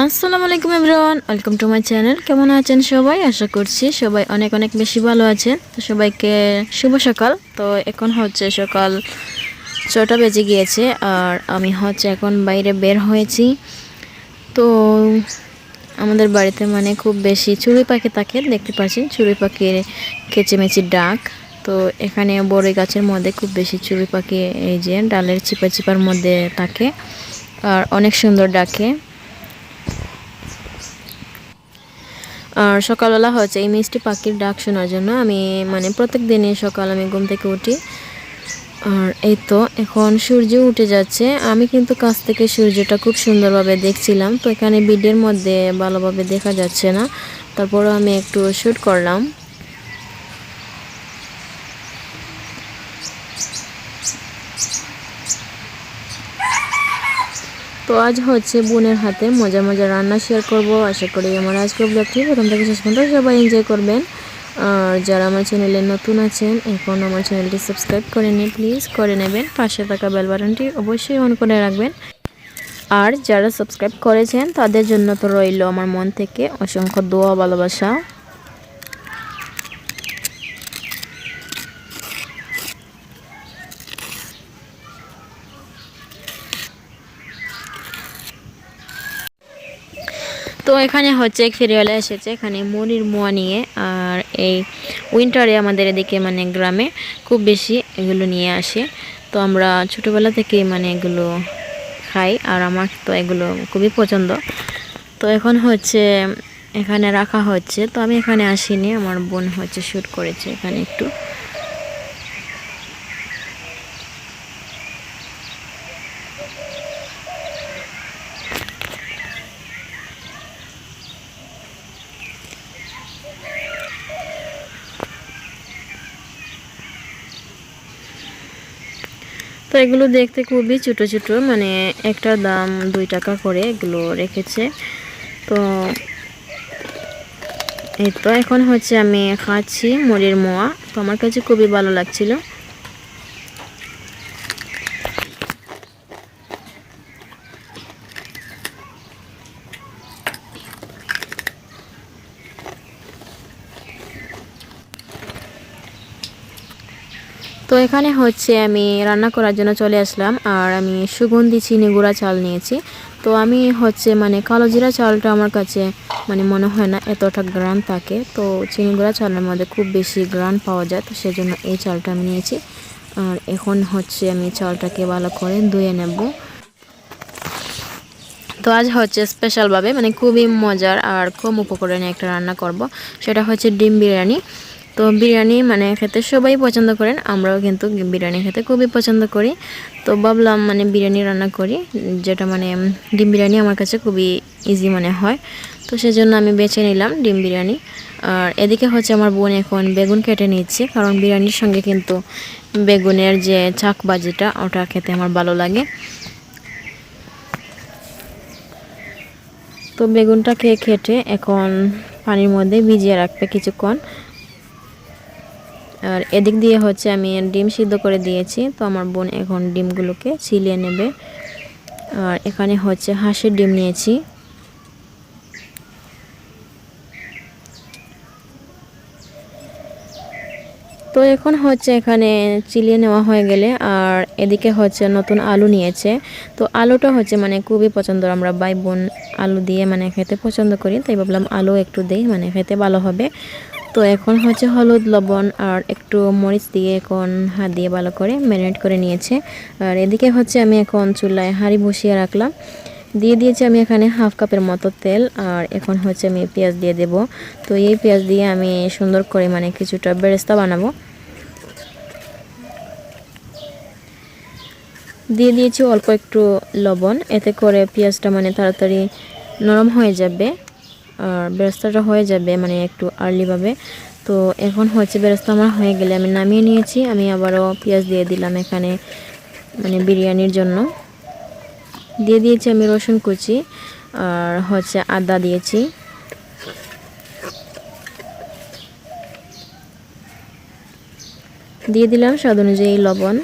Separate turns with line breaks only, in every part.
আসসালামু আলাইকুম everyone, welcome to my channel. কেমন আছেন সবাই? আশা করছি সবাই অনেক অনেক বেশি ভালো আছেন। তো সবাইকে শুভ সকাল। তো এখন হচ্ছে সকাল 6টা বেজে গিয়েছে আর আমি হচ্ছে এখন বাইরে বের হয়েছি। তো আমাদের বাড়িতে মানে খুব বেশি চড়ুই পাখি থাকে, দেখতে পাচ্ছেন চড়ুই পাখির কেচিমেচির ডাক। তো এখানে বড়ই গাছের মধ্যে খুব বেশি চড়ুই পাখি এই যে ডালের চিপা চিপার মধ্যে থাকে আর অনেক সুন্দর ডাকে। আর সকালবেলা হচ্ছে এই মিষ্টি পাখির ডাক শোনার জন্য আমি মানে প্রত্যেক দিনই সকাল আমি ঘুম থেকে উঠি। আর এই তো এখন সূর্য উঠে যাচ্ছে। আমি কিন্তু কাছ থেকে সূর্যটা খুব সুন্দরভাবে দেখছিলাম। তো এখানে ভিডিওর মধ্যে ভালোভাবে দেখা যাচ্ছে না, তারপরও আমি একটু শ্যুট করলাম। তো আজ হচ্ছে বোনের হাতে মজার মজার রান্না শেয়ার করব। আশা করি আমার আজকের ব্লগটি প্রথম থেকে শেষ পর্যন্ত সবাই এনজয় করবেন। আর যারা আমার চ্যানেলে নতুন আছেন, এখন আমার চ্যানেলটি সাবস্ক্রাইব করে নিন, প্লিজ করে নেবেন। পাশে থাকা বেল বাটনটি অবশ্যই অন করে রাখবেন। আর যারা সাবস্ক্রাইব করেছেন তাদের জন্য তো রইল আমার মন থেকে অসংখ্য দোয়া ভালোবাসা। তো এখানে হচ্ছে এক ফেরিওয়ালা এসেছে এখানে মুড়ির মোয়া নিয়ে। আর এই উইন্টারে আমাদের এদিকে মানে গ্রামে খুব বেশি এগুলো নিয়ে আসে। তো আমরা ছোটোবেলা থেকেই মানে এগুলো খাই আর আমার তো এগুলো খুবই পছন্দ। তো এখন হচ্ছে এখানে রাখা হচ্ছে। তো আমি এখানে আসিনি, আমার বোন হচ্ছে শ্যুট করেছে এখানে একটু। তো এগুলো দেখতে খুবই ছোট ছোট, মানে একটার দাম 2 টাকা করে এগুলো রেখেছে। তো এই তো এখন হচ্ছে আমি খাচ্ছি মুড়ির মোয়া। তো আমার কাছে খুবই ভালো লাগছিল। তো এখানে হচ্ছে আমি রান্না করার জন্য চলে আসলাম আর আমি সুগন্ধি চিনি গুঁড়া চাল নিয়েছি। তো আমি হচ্ছে মানে কালো জিরা চালটা আমার কাছে মানে মনে হয় না এতটা গ্রান থাকে। তো চিনি গুঁড়া চালের মধ্যে খুব বেশি গ্রান পাওয়া যায়, তো সেজন্য এই চালটা আমি নিয়েছি। আর এখন হচ্ছে আমি চালটাকে ভালো করে ধুয়ে নেব। তো আজ হচ্ছে স্পেশালভাবে মানে খুবই মজার আর কম উপকরণে একটা রান্না করব, সেটা হচ্ছে ডিম বিরিয়ানি। তো বিরিয়ানি মানে খেতে সবাই পছন্দ করেন, আমরাও কিন্তু বিরিয়ানি খেতে খুবই পছন্দ করি। তো ভাবলাম মানে বিরিয়ানি রান্না করি, যেটা মানে ডিম বিরিয়ানি আমার কাছে খুবই ইজি মনে হয়। তো সেজন্য আমি বেছে নিলাম ডিম বিরিয়ানি। আর এদিকে হচ্ছে আমার বোন এখন বেগুন কেটে নিচ্ছে, কারণ বিরিয়ানির সঙ্গে কিন্তু বেগুনের যে চাকবাজিটা ওটা খেতে আমার ভালো লাগে। তো বেগুনটাকে কেটে এখন পানির মধ্যে ভিজিয়ে রাখবে কিছুক্ষণ। আর এদিক দিয়ে হচ্ছে আমি ডিম সিদ্ধ করে দিয়েছি। তো আমার বোন এখন ডিমগুলোকে ছিলিয়ে নেবে। আর এখানে হচ্ছে হাঁসের ডিম নিয়েছি। তো এখন হচ্ছে এখানে চিলিয়ে নেওয়া হয়ে গেলে আর এদিকে হচ্ছে নতুন আলু নিয়েছে। তো আলুটা হচ্ছে মানে খুবই পছন্দ, আমরা ভাই বোন আলু দিয়ে মানে খেতে পছন্দ করি, তাই ভাবলাম আলু একটু দেই, মানে খেতে ভালো হবে। তো এখন হচ্ছে হলুদ লবণ আর একটু মরিচ দিয়ে এখন হাত দিয়ে ভালো করে ম্যারিনেট করে নিয়েছে। আর এদিকে হচ্ছে আমি এখন চুলায় হাঁড়ি বসিয়ে রাখলাম, দিয়ে দিয়েছি আমি এখানে হাফ কাপের মতো তেল। আর এখন হচ্ছে আমি পেঁয়াজ দিয়ে দেব। তো এই পেঁয়াজ দিয়ে আমি সুন্দর করে মানে কিছুটা বেরেস্তা বানাবো। দিয়ে দিয়েছি অল্প একটু লবণ, এতে করে পেঁয়াজটা মানে তাড়াতাড়ি নরম হয়ে যাবে আর বেরেস্তাটা হয়ে যাবে মানে একটু আর্লিভাবে। তো এখন হচ্ছে বেরেস্তা আমার হয়ে গেলে আমি নামিয়ে নিয়েছি। আমি আবারও পেঁয়াজ দিয়ে দিলাম এখানে মানে বিরিয়ানির জন্য। দিয়ে দিয়েছি আমি রসুন কুচি আর হচ্ছে আদা দিয়েছি। দিয়ে দিলাম স্বাদ অনুযায়ী লবণ।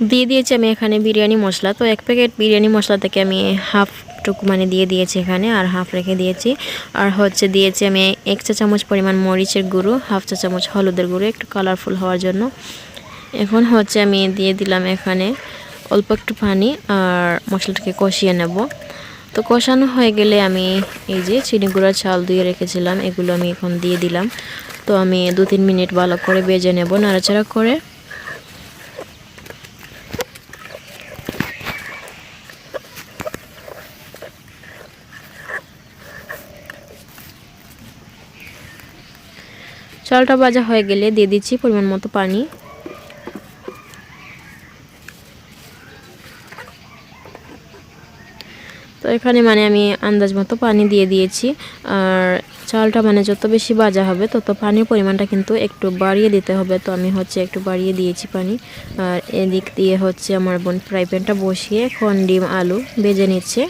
দিয়ে দিয়েছি আমি এখানে বিরিয়ানি মশলা। তো 1 প্যাকেট বিরিয়ানি মশলা থেকে আমি হাফ টুকু মানে দিয়ে দিয়েছি এখানে, আর হাফ রেখে দিয়েছি। আর হচ্ছে দিয়েছি আমি 1 চা চামচ পরিমাণ মরিচের গুঁড়ো, হাফ চা চামচ হলুদের গুঁড়ো একটু কালারফুল হওয়ার জন্য। এখন হচ্ছে আমি দিয়ে দিলাম এখানে অল্প একটু পানি আর মশলাটাকে কষিয়ে নেব। তো কষানো হয়ে গেলে আমি এই যে চিনি গুঁড়ার চাল ধুয়ে রেখেছিলাম এগুলো আমি এখন দিয়ে দিলাম। তো আমি 2-3 মিনিট ভালো করে ভেজে নেব নাড়াচাড়া করে। চালটা ভাজা হয়ে গেলে দিয়ে দিচ্ছি পরিমাণ মতো পানি। তো এখানে মানে আমি আন্দাজ মতো পানি দিয়ে দিয়েছি। আর চালটা মানে যত বেশি ভাজা হবে তত পানির পরিমাণটা কিন্তু একটু বাড়িয়ে দিতে হবে। তো আমি হচ্ছে একটু বাড়িয়ে দিয়েছি পানি। আর এদিক দিয়ে হচ্ছে আমার বোন ফ্রাই প্যানটা বসিয়ে এখন ডিম আলু ভেজে নিচ্ছে।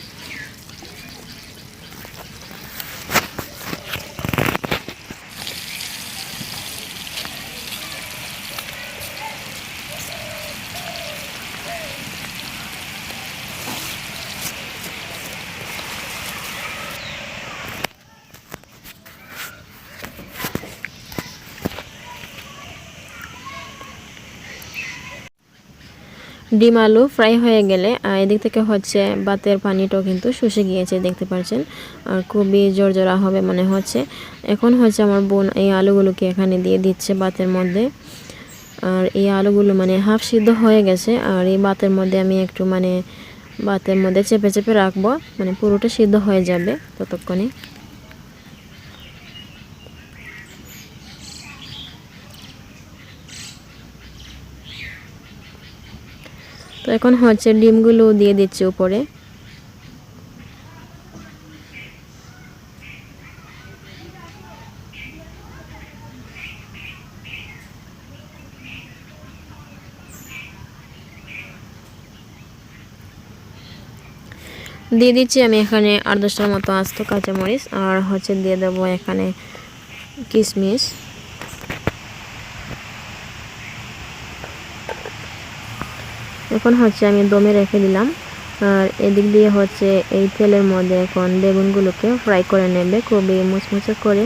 ডিম আলু ফ্রাই হয়ে গেলে এদিক থেকে হচ্ছে ভাতের পানিটাও কিন্তু শুষে গিয়েছে দেখতে পাচ্ছেন। আর খুবই জোরজোড়া হবে মনে হচ্ছে। এখন হচ্ছে আমার বোন এই আলুগুলোকে এখানে দিয়ে দিচ্ছে ভাতের মধ্যে। আর এই আলুগুলো মানে হাফ সিদ্ধ হয়ে গেছে। আর এই ভাতের মধ্যে আমি একটু মানে ভাতের মধ্যে চেপে চেপে রাখবো, মানে পুরোটা সিদ্ধ হয়ে যাবে ততক্ষণে। তো এখন হচ্ছে ডিমগুলো দিয়ে দিচ্ছি উপরে। দিয়ে দিচ্ছি আমি এখানে 8-10টার মতো আস্ত কাঁচামরিচ। আর হচ্ছে দিয়ে দেবো এখানে কিশমিশ। এখন হচ্ছে আমি দমে রেখে দিলাম। আর এদিক দিয়ে হচ্ছে এই তেলের মধ্যে এখন বেগুনগুলোকে ফ্রাই করে নেবে খুবই মুচমুচে করে।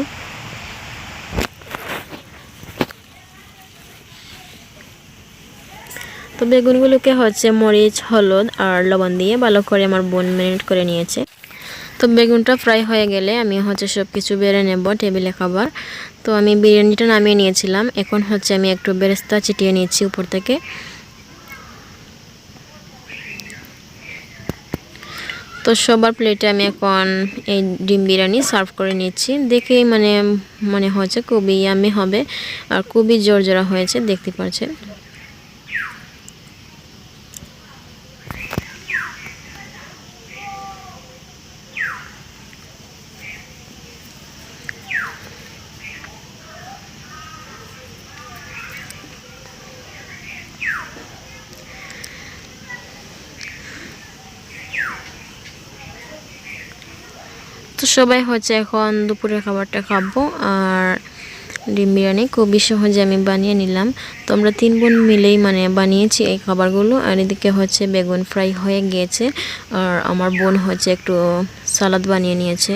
তো বেগুনগুলোকে হচ্ছে মরিচ, হলুদ আর লবণ দিয়ে ভালো করে আমার বোন ম্যারিনেট করে নিয়েছে। তো বেগুনটা ফ্রাই হয়ে গেলে আমি হচ্ছে সব কিছু বেড়ে নেব টেবিলে খাবার। তো আমি বিরিয়ানিটা নামিয়ে নিয়েছিলাম। এখন হচ্ছে আমি একটু বেরেস্তা ছিটিয়ে নিয়েছি উপর থেকে। তো সবার প্লেটে আমি এখন এই ডিম বিরিয়ানি সার্ভ করে নিচ্ছি। দেখেই মানে মনে হচ্ছে খুবই ইয়ামি হবে আর খুবই জোরজোড়া হয়েছে দেখতে পাচ্ছেন। তো সবাই হচ্ছে এখন দুপুরের খাবারটা খাবো। আর ডিম বিরিয়ানি খুবই সহজে আমি বানিয়ে নিলাম। তো আমরা 3 বোন মিলেই মানে বানিয়েছি এই খাবারগুলো। আর এদিকে হচ্ছে বেগুন ফ্রাই হয়ে গিয়েছে। আর আমার বোন হচ্ছে একটু সালাদ বানিয়ে নিয়েছে।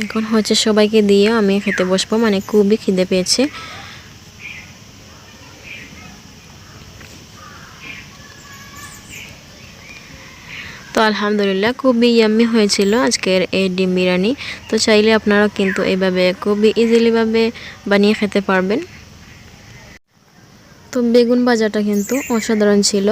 এখন হচ্ছে সবাইকে দিয়ে আমি খেতে বসবো, মানে খুবই খিদে পেয়েছে। তো আলহামদুলিল্লাহ খুবই ইয়াম্মি হয়েছিল আজকের এই ডিম বিরিয়ানি। তো চাইলে আপনারা কিন্তু এইভাবে খুবই ইজিলিভাবে বানিয়ে খেতে পারবেন। তো বেগুন ভাজাটা কিন্তু অসাধারণ ছিল।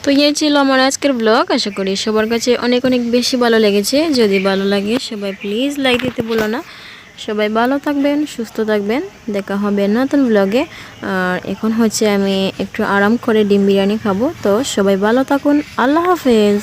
তো এই ছিল আমার আজকের ব্লগ। আশা করি সবার কাছে অনেক অনেক বেশি ভালো লেগেছে। যদি ভালো লাগে সবাই প্লিজ লাইক দিতে ভুলো না। সবাই ভালো থাকবেন, সুস্থ থাকবেন। দেখা হবে নতুন ব্লগে। আর এখন হচ্ছে আমি একটু আরাম করে ডিম বিরিয়ানি খাবো। তো সবাই ভালো থাকুন। আল্লাহ হাফেজ।